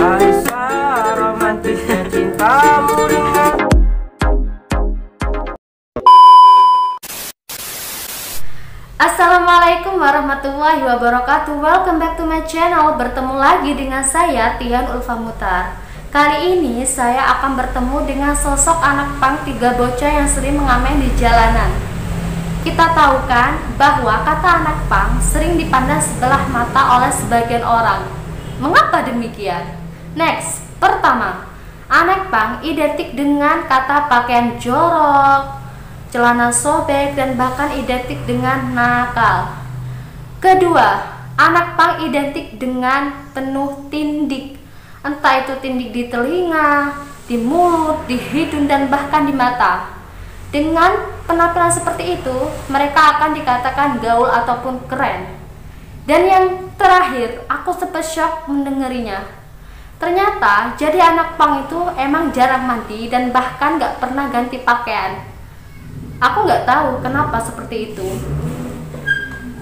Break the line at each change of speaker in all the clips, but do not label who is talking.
rasa romantisnya cintamu dengan.
Assalamualaikum warahmatullahi wabarakatuh. Welcome back to my channel. Bertemu lagi dengan saya Tian Ulfa Mutar. Kali ini saya akan bertemu dengan sosok anak pang 3 bocah yang sering mengamen di jalanan. Kita tahu kan bahwa kata anak pang sering dipandang sebelah mata oleh sebagian orang. Mengapa demikian? Next, pertama, anak pang identik dengan kata pakaian jorok, celana sobek, dan bahkan identik dengan nakal. Kedua, anak pang identik dengan penuh tindik. Entah itu tindik di telinga, di mulut, di hidung, dan bahkan di mata. Dengan penampilan seperti itu, mereka akan dikatakan gaul ataupun keren. Dan yang terakhir, aku sempat shock mendengarnya. Ternyata jadi anak pang itu emang jarang mandi dan bahkan gak pernah ganti pakaian. Aku nggak tahu kenapa seperti itu.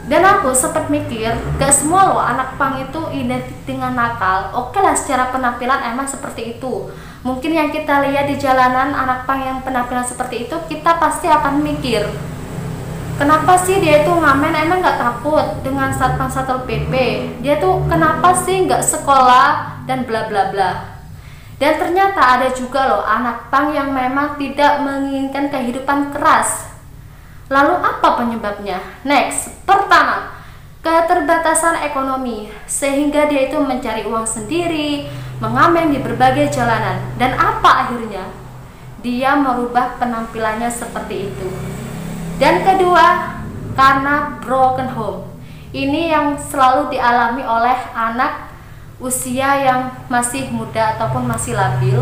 Dan aku sempat mikir, gak semua loh anak pang itu identik dengan nakal. Oke lah, secara penampilan emang seperti itu. Mungkin yang kita lihat di jalanan anak pang yang penampilan seperti itu, kita pasti akan mikir, kenapa sih dia itu ngamen, emang nggak takut dengan satpam satpol pp? Dia tuh kenapa sih nggak sekolah dan bla bla bla. Dan ternyata ada juga loh anak pang yang memang tidak menginginkan kehidupan keras. Lalu apa penyebabnya? Next, pertama, keterbatasan ekonomi, sehingga dia itu mencari uang sendiri, mengamen di berbagai jalanan. Dan apa akhirnya? Dia merubah penampilannya seperti itu. Dan kedua, karena broken home. Ini yang selalu dialami oleh anak usia yang masih muda ataupun masih labil.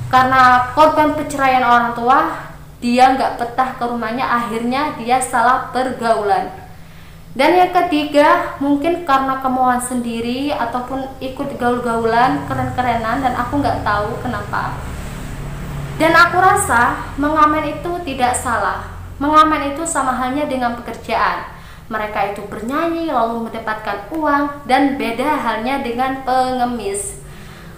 Karena korban perceraian orang tua, dia nggak betah ke rumahnya, akhirnya dia salah pergaulan. Dan yang ketiga, mungkin karena kemauan sendiri ataupun ikut gaul-gaulan keren-kerenan, dan aku nggak tahu kenapa. Dan aku rasa mengamen itu tidak salah. Mengamen itu sama halnya dengan pekerjaan. Mereka itu bernyanyi lalu mendapatkan uang, dan beda halnya dengan pengemis.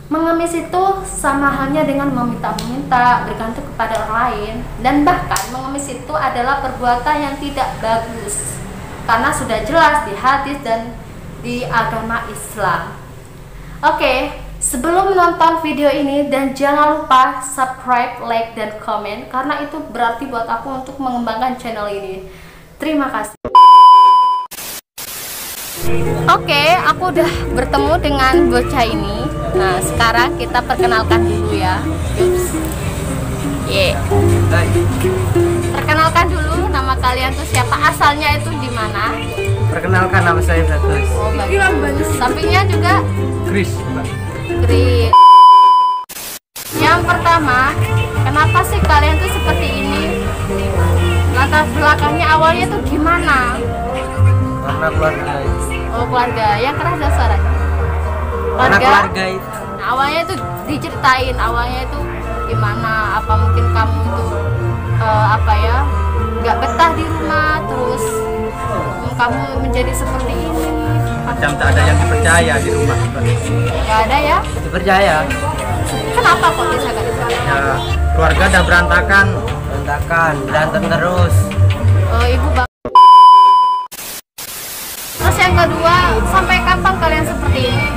Mengemis itu sama halnya dengan meminta-meminta, bergantung kepada orang lain. Dan bahkan mengemis itu adalah perbuatan yang tidak bagus, karena sudah jelas di hadis dan di agama Islam. Oke, sebelum menonton video ini, dan jangan lupa subscribe, like, dan komen, karena itu berarti buat aku untuk mengembangkan channel ini. Terima kasih. Oke, aku udah bertemu dengan bocah ini. Nah, sekarang kita perkenalkan dulu ya. Perkenalkan dulu, nama kalian tuh siapa, asalnya itu di mana?
Perkenalkan, nama saya Bagus.
Oh, bagus. Sampingnya juga
Chris.
Chris. Yang pertama, kenapa sih kalian tuh seperti ini? Latar belakangnya awalnya tuh gimana?
Karena keluarga.
Oh, keluarga. Yang keras dah suaranya.
Karena keluarga itu.
Nah, awalnya itu diceritain, awalnya itu gimana? Apa mungkin kamu itu nggak betah di rumah, terus kamu menjadi seperti ini?
Macam tak ada yang dipercaya di rumah.
Nggak ada ya?
Dipercaya.
Kenapa kok bisa nggak dipercaya?
Ya, keluarga udah berantakan, berantem terus.
Oh, ibu bapak. Terus yang kedua, sampai kapan kalian seperti ini?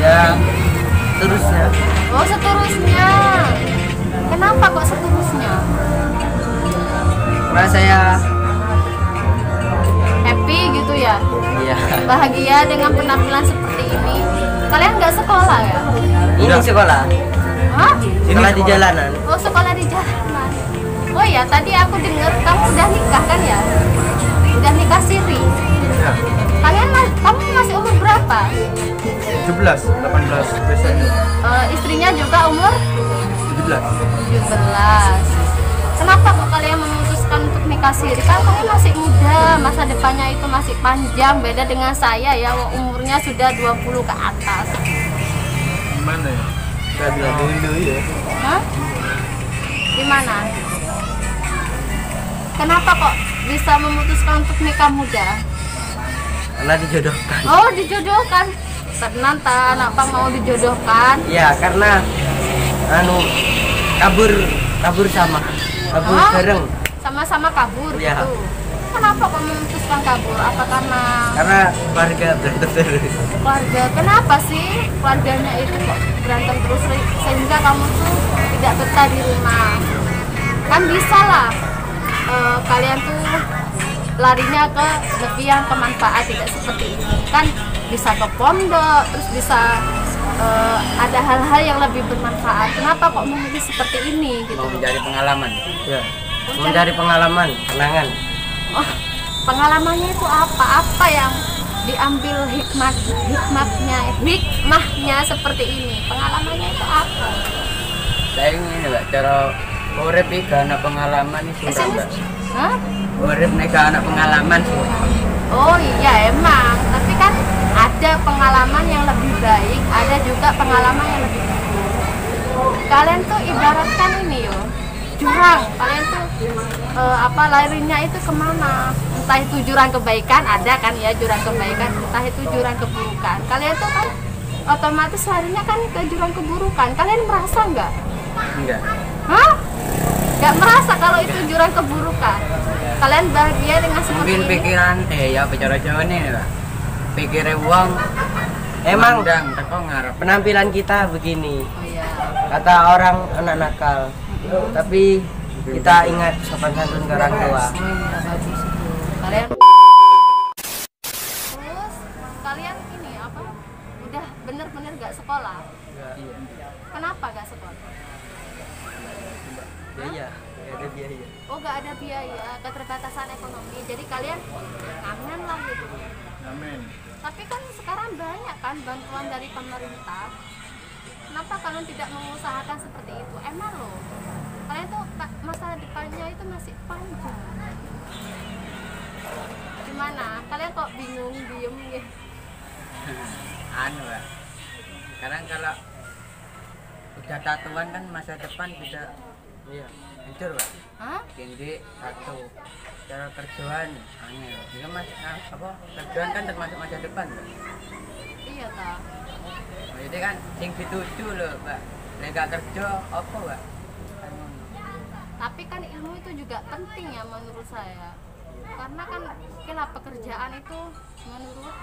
Ya, terusnya.
Oh, seterusnya. Kenapa kok seterusnya?
Karena saya
Happy gitu ya?
iya.
Bahagia dengan penampilan seperti ini. Kalian nggak sekolah ya?
Ini sekolah.
Hah?
Sekolah di jalanan.
Oh, sekolah di jalanan. Oh ya, tadi aku dengar kamu udah nikah kan ya? Udah nikah siri.
Ya.
Kamu masih umur berapa?
17, 18 biasanya.
Istrinya juga umur
17.
17. Kenapa kok kalian memutuskan untuk nikah siri? Kan kamu masih muda, masa depannya itu masih panjang. Beda dengan saya ya, umurnya sudah 20 ke atas.
Gimana ya? Saya bilang dulu ya.
Hah? Gimana? Kenapa kok bisa memutuskan untuk nikah muda?
Karena dijodohkan.
Oh, dijodohkan. Tenan ta anak pang mau dijodohkan?
Ya karena kabur
Hah?
bareng.
Sama-sama kabur
Iya.
gitu. Kenapa kok memutuskan kabur? Apa karena
Karena keluarga berantem terus.
keluarga? Kenapa sih keluarganya itu kok berantem terus sehingga kamu tuh tidak betah di rumah? Kan bisa lah kalian tuh larinya ke lebih yang kemanfaat, tidak seperti ini kan, bisa ke pondok, terus bisa ada hal-hal yang lebih bermanfaat. Kenapa kok memilih seperti ini gitu?
Mau mencari pengalaman.
Ya. Mencari pengalaman, kenangan.
Oh, pengalamannya itu apa yang diambil hikmahnya seperti ini? Pengalamannya itu apa?
Saya ingin Mbak, cara urip iki gak ana pengalaman iki surah, Mbak.
Hah?
Urip nek gak ana pengalaman sih.
Oh iya emang, tapi kan ada pengalaman yang lebih baik, ada juga pengalaman yang lebih buruk. Kalian tuh ibaratkan ini yo, jurang. Kalian tuh larinya itu kemana? Entah itu jurang kebaikan, ada kan ya jurang kebaikan, entah itu jurang keburukan. Kalian tuh kan otomatis larinya kan ke jurang keburukan. Kalian merasa nggak?
Enggak.
Hah? Nggak merasa kalau itu jurang keburukan? Kalian bahagia dengan seperti
Mungkin
ini?
pikiran ya bicara Jawa nih, Mbak. Pikire wong
Emang
mandang teko ngarep.
penampilan kita begini.
Oh iya.
Kata orang anak nakal. Tapi kita ingat sopan santun ke orang tua.
Oh iya, bagus itu. Kalian terus kalian ini apa? Udah bener-bener gak sekolah?
Iya.
Kenapa gak sekolah?
Biaya, nggak ada biaya.
Oh gak ada biaya, keterbatasan ekonomi. Jadi kalian ngamen lah gitu.
Amin.
Tapi kan sekarang banyak kan bantuan dari pemerintah. Kenapa kalian tidak mengusahakan seperti itu? Emang loh, kalian tuh masa depannya itu masih panjang. Gimana? Kalian kok bingung, diem gitu?
Anu, Mbak. Sekarang kalau udah tatuan kan masa depan bisa
Iya.
hancur, Mbak.
Hah?
Tinggi tato. Cara kerjaan angel. Jika kerjaan kan termasuk masa depan, Mbak.
Iya ta.
Jadi kan sing dituju loh, Mbak. Nek gak kerja apa, Mbak? Kan ngono.
Tapi kan ilmu itu juga penting ya menurut saya. Karena kan kenapa pekerjaan itu menurut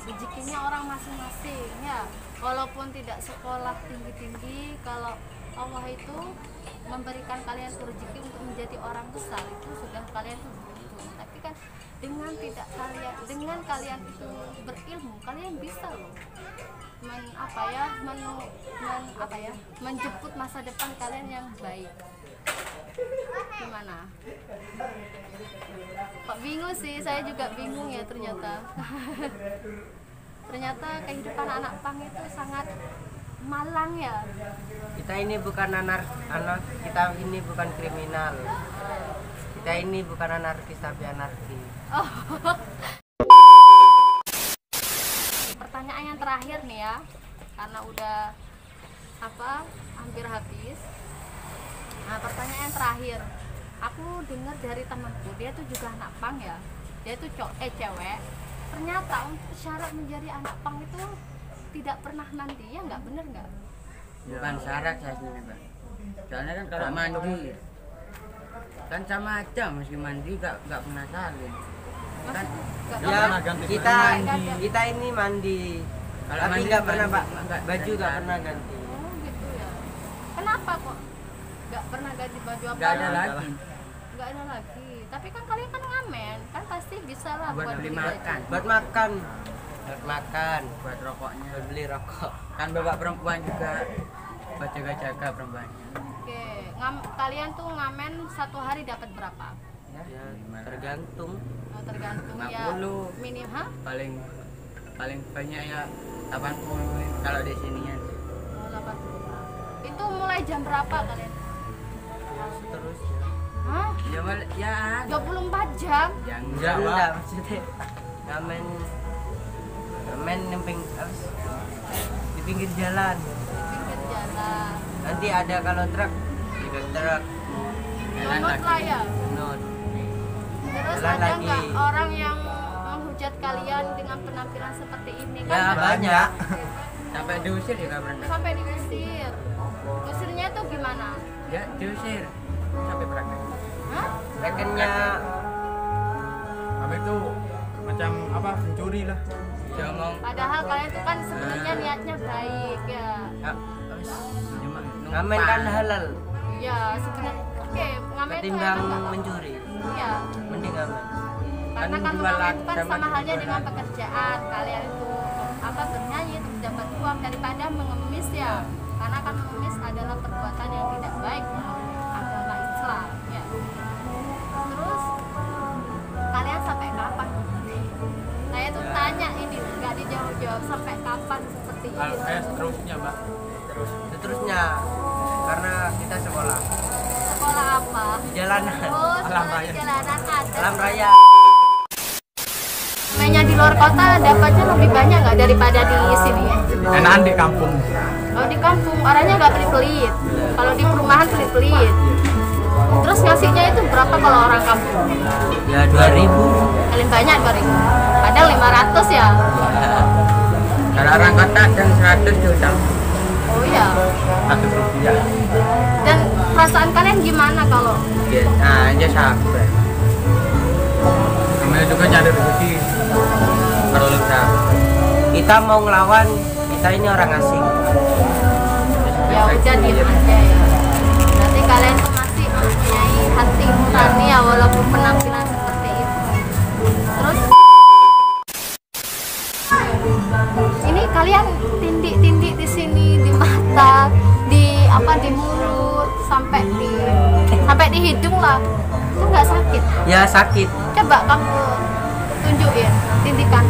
rezekinya orang masing-masing ya. Walaupun tidak sekolah tinggi-tinggi, kalau Allah itu memberikan kalian rezeki untuk menjadi orang besar, itu sudah kalian tuh beruntung. Tapi kan dengan kalian itu berilmu, kalian bisa loh menjemput masa depan kalian yang baik. Gimana? Kok bingung sih, saya juga bingung ya ternyata. Ternyata kehidupan anak pang itu sangat malang ya.
Kita ini bukan kita ini bukan kriminal. Kita ini bukan anarkis tapi anarki.
Oh. Pertanyaan yang terakhir nih ya, karena udah hampir habis. Nah, pertanyaan yang terakhir, aku dengar dari temanku, dia tuh juga anak pang ya, dia tuh cewek. Ternyata untuk syarat menjadi anak pang itu tidak pernah mandi, ya nggak, bener nggak?
Bukan syarat saya sini, Mbak. Soalnya kan kalau mandi kan sama aja, meski mandi gak pernah salin. Kan
Nggak
Ya
pernah?
kita ini mandi.
Kalau
Tapi
mandi
nggak pernah
mandi,
Pak,
nggak
baju nggak
ganti.
pernah ganti.
Oh gitu ya. Kenapa kok nggak pernah ganti baju apa?
Gak ada lagi.
Nggak ada lagi. Tapi kan kalian kan ngamen, kan pasti bisa lah
Buat beli
beli
makan.
Buat makan. Buat makan.
Buat rokoknya.
Buat beli rokok.
Kan bapak perempuan juga buat jaga-jaga perempuannya.
Oke, kalian tuh ngamen satu hari dapat berapa?
Ya, tergantung.
Oh, tergantung
50.
ya. Minimal
Paling banyak ya 80 kalau di sini ya.
80. Itu mulai jam berapa kalian?
Seterusnya.
Hah?
Ya
24 jam?
jangan
Enggak maksudnya ngamen di pinggir jalan.
Pinggir jalan.
Nanti ada kalau truk, juga truk.
jalan
Nonot
lagi.
lah ya.
Not.
Terus
Jalan
ada
lagi.
nggak orang yang menghujat melihat kalian dengan penampilan seperti ini
Ya
kan?
banyak.
Sampai diusir juga pernah.
Sampai diusir. Usirnya tuh gimana?
Ya diusir sampai praktek.
Hah?
Rekennya
Apa itu macam apa pencuri lah.
Dia ngomong
Padahal kalian tuh kan sebenarnya niatnya baik ya.
ya,
cuma
ngamen kan halal.
Ya sebenarnya oke, ngamen itu
Ketimbang
enak nggak?
mencuri,
Iya.
mending ngamen.
Karena
Kan
kan
jualan
mengamen itu kan
sama
sama halnya
jualan.
dengan pekerjaan. Kalian itu apa bernyanyi untuk dapat uang daripada mengemis ya. Karena kan mengemis adalah perbuatan yang tidak baik menurut agama Islam ya. Terus kalian sampai kapan? Saya tuh tanya ini nggak dijawab-jawab sampai kapan seperti ini.
Seterusnya mbak.
Seterusnya karena kita sekolah
Sekolah apa?
di jalanan,
Oh,
Alam
sekolah
raya.
di jalanan ada.
alam raya.
Mainnya di luar kota dapatnya lebih banyak nggak daripada di sini ya?
Enakan di kampung.
Kalau di kampung orangnya nggak pelit-pelit. Kalau di perumahan pelit-pelit. Terus ngasihnya itu berapa kalau orang kampung?
Ya 2000.
Paling banyak 2000. Padahal 500 ya.
kalau orang kota dan 100 juta.
Oh iya.
Rp100.
Dan perasaan kalian gimana kalau
Ya, nah aja sabar.
Namanya juga cari rezeki.
Perlu sabar.
Kita mau ngelawan, kita ini orang asing.
ya udah diem aja ya. Berarti kalian tuh masih mempunyai hati nurani ya walaupun penampilan seperti itu. Terus ini kalian tindik-tindik di sini di mata, di apa di mulut sampai di hidung lah. Itu nggak sakit?
Ya sakit.
Coba kamu tunjukin tindikan.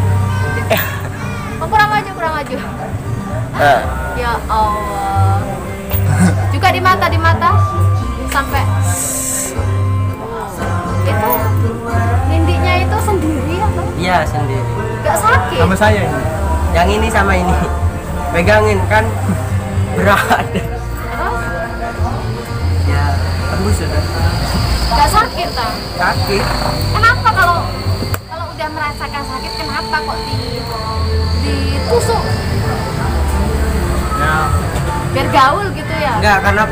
Oh, kurang maju. Ya Allah. Juga di mata sampai itu nindiknya itu sendiri atau
Iya sendiri.
nggak sakit?
Sama saya ini.
Yang ini sama ini pegangin kan berat.
Terus
Ya tembus sudah.
nggak sakit tak?
Sakit.
Kenapa kalau udah merasakan sakit kenapa kok ditusuk?
Ya.
Biar gaul gitu ya?
Enggak, karena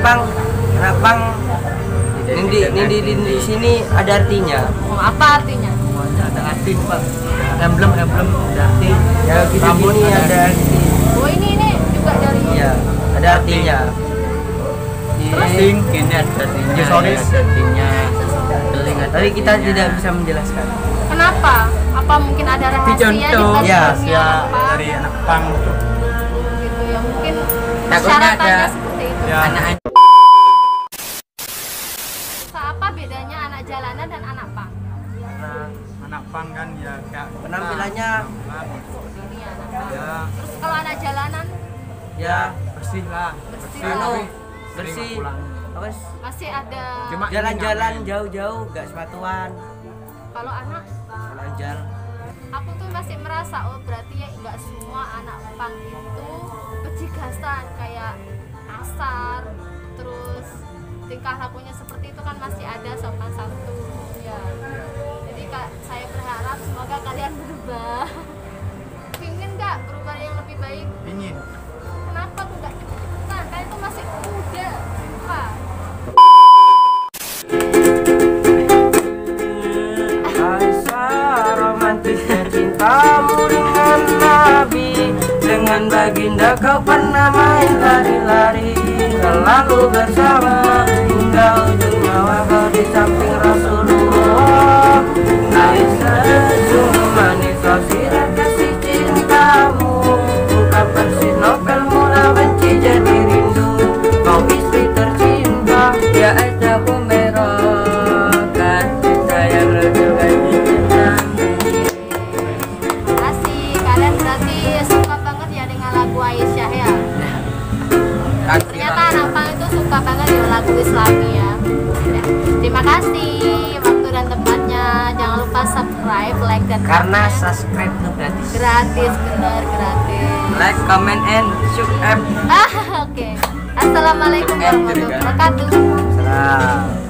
pang nindi di sini ada artinya.
Oh, apa artinya?
Ada arti pak. Emblem ada arti.
Ya gitu
Rambut
gini ada arti.
Oh ini juga dari
Iya, ada artinya.
Asing, kini ada artinya. Aksesoris.
Artinya telinga.
Tapi kita tidak bisa menjelaskan.
Kenapa? Apa mungkin ada rahasia di
Contoh
balik
ya,
dunia apa?
dari anak pang.
Gitu ya mungkin
Takutnya
persyaratannya
ada-
seperti itu.
Ya.
Anak
Apa bedanya anak jalanan dan anak pang?
Karena
Anak pang kan ya kayak
penampilannya
Seperti ini anak pang.
ya
Terus kalau anak jalanan
ya
bersih lah.
Bersih.
anu
tapi
bersih.
sering pulang.
Apa
masih ada.
Cuma
jalan-jalan
ini ngamen.
jauh-jauh gak sepatuan.
Kalau anak,
Jalan.
aku tuh masih merasa oh berarti ya nggak semua anak pang itu pejigasan kayak kasar, terus tingkah lakunya seperti itu kan masih ada sopan santun ya. Jadi kak saya berharap semoga kalian berubah. Pingin nggak berubah yang lebih baik?
Ingin.
Kenapa tuh nggak cepet-cepetan? Kalian tuh masih muda. Sumpah.
Aisyah romantisnya cintamu dengan Nabi. Dengan baginda kau pernah main lari-lari, selalu bersama hingga ujung nyawa kau di samping Rasulullah. Aisyah sungguh manis sosiran kasih cintamu. Ungkapan si novel mula benci jadi rindu. Kau istri tercinta ya Aisyah Humairah, kasih sayang juga
Asik, kalian berarti suka banget ya dengan lagu Aisyah ya. Ternyata anak pang itu suka banget dengan lagu Islami ya. Ya, terima kasih waktu dan tempatnya. Jangan lupa subscribe, like dan
karena
comment.
subscribe itu gratis.
Gratis, bener gratis.
like, comment, and subscribe.
Oke. Assalamualaikum warahmatullahi wabarakatuh.
Salam.